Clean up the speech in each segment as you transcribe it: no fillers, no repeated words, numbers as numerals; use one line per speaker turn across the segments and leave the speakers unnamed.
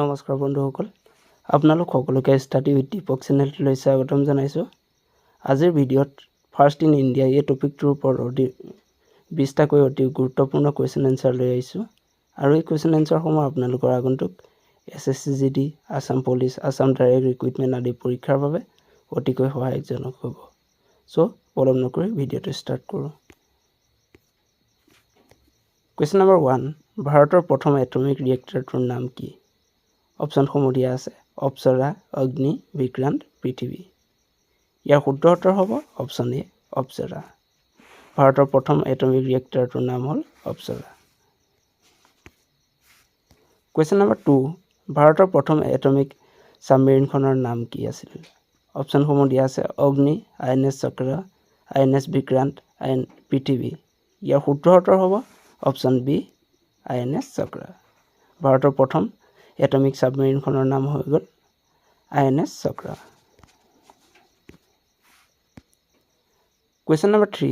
নমস্কাৰ বন্ধুসকল আপোনালোক সকলোকে ষ্টাডি উইথ দীপক চেনেলটোলৈ স্বাগতম জনাইছোঁ আজিৰ ভিডিঅ'ত ফাৰ্ষ্ট ইন ইণ্ডিয়া এই টপিকটোৰ ওপৰত 20টাকৈ অতি গুৰুত্বপূৰ্ণ কুৱেশ্যন এনচাৰ লৈ আহিছোঁ আৰু এই কুৱেশ্যন এনচাৰসমূহ আপোনালোকৰ আগন্তুক SSC GD Assam police Assam direct recruitment আদি পৰীক্ষাৰ বাবে অতিকৈ সহায়কজনক হ'ব চ' পলম নকৰি ভিডিঅ'টো ষ্টাৰ্ট কৰোঁ কুৱেশ্যন নম্বৰ 1 ভাৰতৰ প্ৰথম এটমিক ৰিয়েক্টৰটোৰ নাম কি অপশ্যনসমূহ দিয়া আছে অপ্সৰা অগ্নি বিক্ৰান্ত পৃথিৱী ইয়াৰ শুদ্ধ উত্তৰ হ'ব অপশ্যন এ অপ্সৰা ভাৰতৰ প্ৰথম এটমিক ৰিয়েক্টৰটোৰ নাম হ'ল অপ্সৰা কুৱেশ্যন নম্বৰ 2 ভাৰতৰ প্ৰথম এটমিক সাবমেৰিনখনৰ নাম কি আছিল অপশ্যনসমূহ দিয়া আছে অগ্নি আইএনএছ চক্ৰ আইএনএছ বিক্ৰান্ত পৃথিৱী ইয়াৰ শুদ্ধ উত্তৰ হ'ব অপশ্যন বি আইএনএছ চক্ৰ ভাৰতৰ প্ৰথম এটমিক সাবমেৰিনখনৰ নাম হৈ গ'ল আইএনএছ চক্ৰ কুৱেশ্যন নম্বৰ 3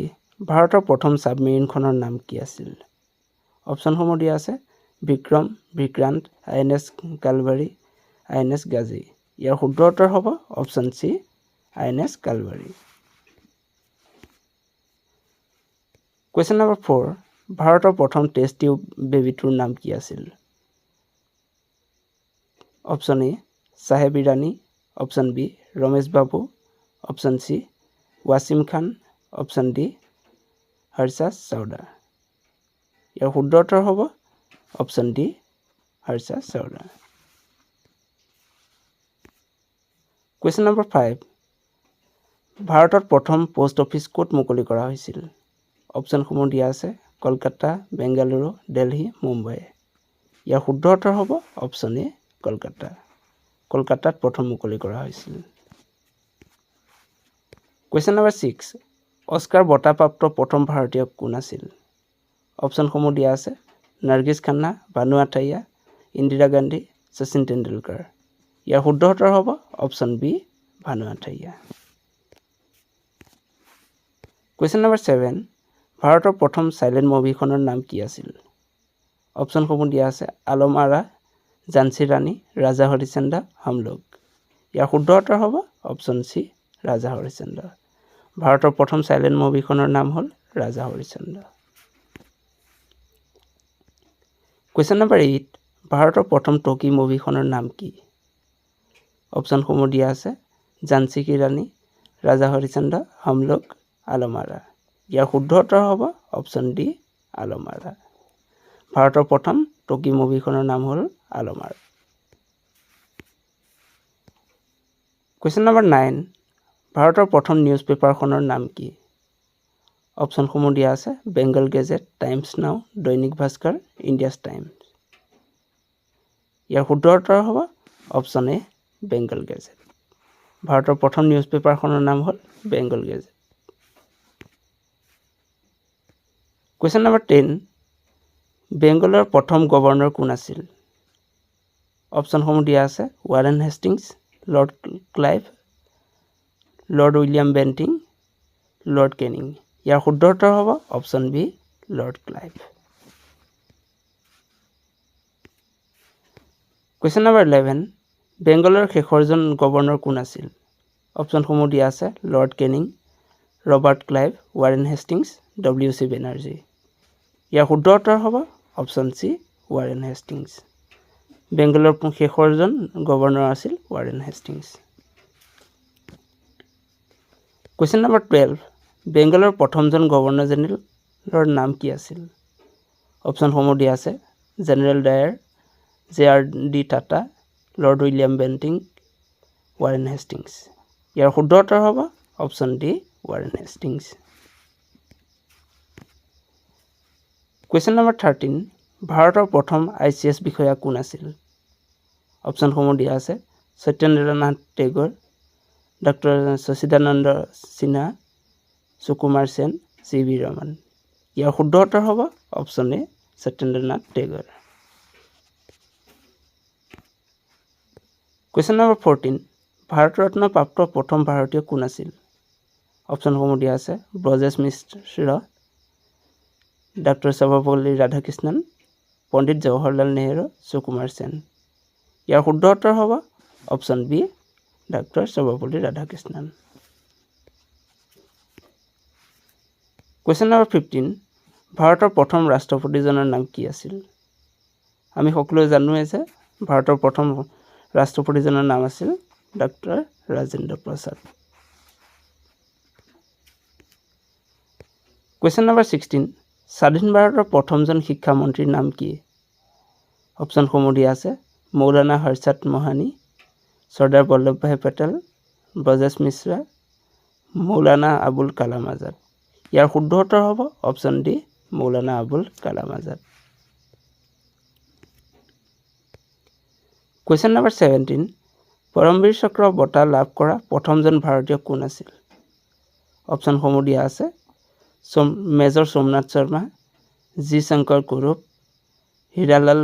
ভাৰতৰ প্ৰথম সাবমেৰিনখনৰ নাম কি আছিল অপশ্যনসমূহ দিয়া আছে বিক্ৰম বিক্ৰান্ত আইএনএছ কালভাৰী আইএনএছ গাজী ইয়াৰ শুদ্ধ উত্তৰ হ'ব option C INS Kalvari question number 4 ভাৰতৰ প্ৰথম টেষ্ট টিউব বেবীটোৰ নাম কি আছিল option A Saheb Irani option B Ramesh Babu option C Wasim Khan option D Harsha Chawda ইয়াৰ শুদ্ধ উত্তৰ হ'ব option D Harsha Chawda question number 5 ভাৰতত প্ৰথম পোষ্ট অফিচ ক'ত মুকলি কৰা হৈছিল অপশ্যনসমূহ দিয়া আছে কলকাতা বেংগালুৰু দিল্লী মুম্বাই ইয়াৰ শুদ্ধ উত্তৰ হ'ব অপশ্যন এ কলকাতাত প্ৰথম মুকলি কৰা হৈছিল কুৱেশ্যন নম্বৰ 6 অস্কাৰ বঁটাপ্ৰাপ্ত প্ৰথম ভাৰতীয় কোন আছিল অপশ্যনসমূহ দিয়া আছে নাৰ্গিছ খান্না ভানু আথাইয়া ইন্দিৰা গান্ধী শচীন তেণ্ডুলকাৰ ইয়াৰ শুদ্ধ উত্তৰ হ'ব অপশ্যন বি ভানু আথাইয়া কুৱেশ্যন নম্বৰ 7 ভাৰতৰ প্ৰথম চাইলেণ্ট মুভিখনৰ নাম কি আছিল অপশ্যনসমূহ দিয়া আছে আলম আৰা ঝান্সী ৰাণী ৰাজা হৰিশ্চন্দ্ৰ হামলোক ইয়াৰ শুদ্ধ উত্তৰ হ'ব অপশ্যন চি ৰাজা হৰিশ্চন্দ্ৰ ভাৰতৰ প্ৰথম চাইলেণ্ট মুভিখনৰ নাম হ'ল ৰাজা হৰিশ্চন্দ্ৰ কুৱেশ্যন নম্বৰ 8 ভাৰতৰ প্ৰথম টকি মুভিখনৰ নাম কি অপশ্যনসমূহ দিয়া আছে ঝান্সী কি ৰাণী ৰাজা হৰিশ্চন্দ্ৰ হামলোক আলম আৰা ইয়াৰ শুদ্ধ উত্তৰ হ'ব অপশ্যন ডি আলম আৰা ভাৰতৰ প্ৰথম টকি মুভিখনৰ নাম হ'ল আলম আৰা কুৱেশ্যন নম্বৰ 9 ভাৰতৰ প্ৰথম নিউজ পেপাৰখনৰ নাম কি অপশ্যনসমূহ দিয়া আছে বেংগল গেজেট টাইমছ নাও দৈনিক ভাস্কৰ ইণ্ডিয়াছ টাইমছ ইয়াৰ শুদ্ধ উত্তৰ হ'ব অপশ্যন এ বেংগল গেজেট ভাৰতৰ প্ৰথম নিউজ পেপাৰখনৰ নাম হ'ল বেংগল গেজেট কুৱেশ্যন নম্বৰ 10 বেংগলৰ প্ৰথম গভৰ্ণৰ কোন আছিল অপশ্যনসমূহ দিয়া আছে Warren Hastings lord Clive lord William Bentinck lord Canning ইয়াৰ শুদ্ধ উত্তৰ হ'ব option B lord Clive question number 11 বেংগলৰ শেষৰজন গভৰ্ণৰ কোন আছিল অপশ্যনসমূহ দিয়া আছে lord Canning Robert Clive Warren Hastings W C Banerjee ইয়াৰ শুদ্ধ উত্তৰ হ'ব অপশ্যন চি ৱাৰেন হেষ্টিংছ বেংগলৰ শেষৰজন গভৰ্ণৰ আছিল ৱাৰেন হেষ্টিংছ কুৱেশ্যন নম্বৰ 12 বেংগলৰ প্ৰথমজন গভৰ্ণৰ জেনেৰেলৰ নাম কি আছিল অপশ্যনসমূহ দিয়া আছে general Dyer J R. D. Tata lord William Bentinck Warren Hastings ইয়াৰ শুদ্ধ উত্তৰ হ'ব option D Warren Hastings question number 13 ভাৰতৰ প্ৰথম ICS বিষয়া কোন আছিল অপশ্যনসমূহ দিয়া আছে সত্যেন্দ্ৰনাথ টেগৰ ডক্টৰ শশীদানন্দ সিনহা সুকুমাৰ সেন CV ৰমন ইয়াৰ শুদ্ধ উত্তৰ হ'ব option A Satyendranath Tagore question number 14 Bharat Ratna প্ৰাপ্ত প্ৰথম ভাৰতীয় কোন আছিল অপশ্যনসমূহ দিয়া আছে ব্ৰজেশ মিশ্ৰ ডক্টৰ সৰ্বপল্লী ৰাধাকৃষ্ণন পণ্ডিত জৱাহৰলাল নেহৰু সুকুমাৰ সেন ইয়াৰ শুদ্ধ উত্তৰ হ'ব option B doctor Sarvepalli Radhakrishnan. Question number 15 ভাৰতৰ প্ৰথম ৰাষ্ট্ৰপতিজনৰ নাম কি আছিল? আমি সকলোৱে জানোৱে যে ভাৰতৰ প্ৰথম ৰাষ্ট্ৰপতিজনৰ নাম আছিল doctor Rajendra Prasad. Question number 16 স্বাধীন ভাৰতৰ প্ৰথমজন শিক্ষামন্ত্ৰীৰ নাম কি? অপশ্যনসমূহ দিয়া আছে মৌলানা হৰচাদ মোহানী, চৰ্দাৰ বল্লভভাই পেটেল, ব্ৰজেশ মিশ্ৰা, মৌলানা আবুল কালাম আজাদ। ইয়াৰ শুদ্ধ উত্তৰ হ'ব option D Maulana Abul Kalam Azad. Question number 17 Param Vir চক্ৰ বঁটা লাভ কৰা প্ৰথমজন ভাৰতীয় কোন আছিল? অপশ্যনসমূহ দিয়া আছে মেজৰ সোমনাথ শৰ্মা, জি শংকৰ কুৰুপ, হীৰালাল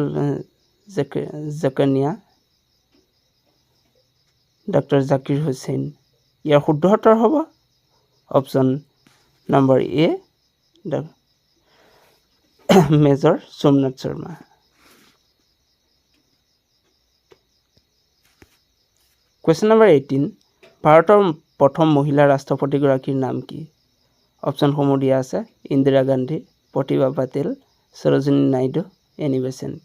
জকনিয়া, ডক্টৰ জাকিৰ হুছেইন। ইয়াৰ শুদ্ধ উত্তৰ হ'ব option number A major Somnath Sharma. Question number 18 ভাৰতৰ প্ৰথম মহিলা ৰাষ্ট্ৰপতিগৰাকীৰ নাম কি? অপশ্যনসমূহ দিয়া আছে ইন্দিৰা গান্ধী, প্ৰতিভা পাটিল, সৰোজিনী নাইডু, এনি বেছেণ্ট।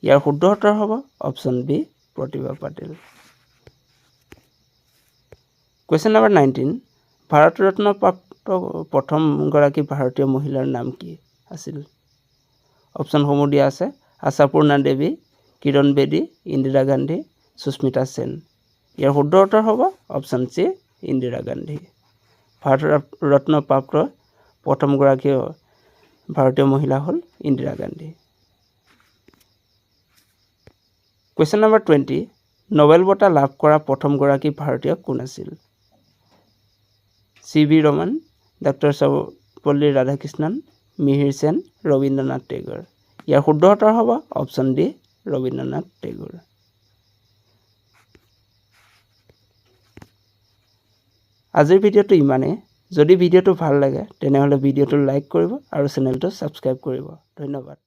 ইয়াৰ শুদ্ধ উত্তৰ হ'ব অপশ্যন বি প্ৰতিভা পাটিল। কুৱেশ্যন নম্বৰ 19 ভাৰত ৰত্ন প্ৰাপ্ত প্ৰথমগৰাকী ভাৰতীয় মহিলাৰ নাম কি আছিল? অপশ্যনসমূহ দিয়া আছে আশাপূৰ্ণা দেৱী, কিৰণ বেদী, ইন্দিৰা গান্ধী, সুস্মিতা সেন। ইয়াৰ শুদ্ধ উত্তৰ হ'ব অপশ্যন চি ইন্দিৰা গান্ধী। ভাৰত ৰত্ন প্ৰাপ্ত প্ৰথমগৰাকী ভাৰতীয় মহিলা হ'ল Indira Gandhi. Question number 20 Nobel বঁটা লাভ কৰা প্ৰথমগৰাকী ভাৰতীয় কোন আছিল? C V Raman, doctor Sarvepalli Radhakrishnan, Mihir Sen, Rabindranath Tagore. ইয়াৰ শুদ্ধ উত্তৰ হ'ব অপশ্যন ডি ৰবীন্দ্ৰনাথ টেগৰ। আজিৰ ভিডিঅ'টো ইমানেই। যদি ভিডিঅ'টো ভাল লাগে তেনেহ'লে ভিডিঅ'টো লাইক কৰিব আৰু চেনেলটো ছাবস্ক্ৰাইব কৰিব। ধন্যবাদ।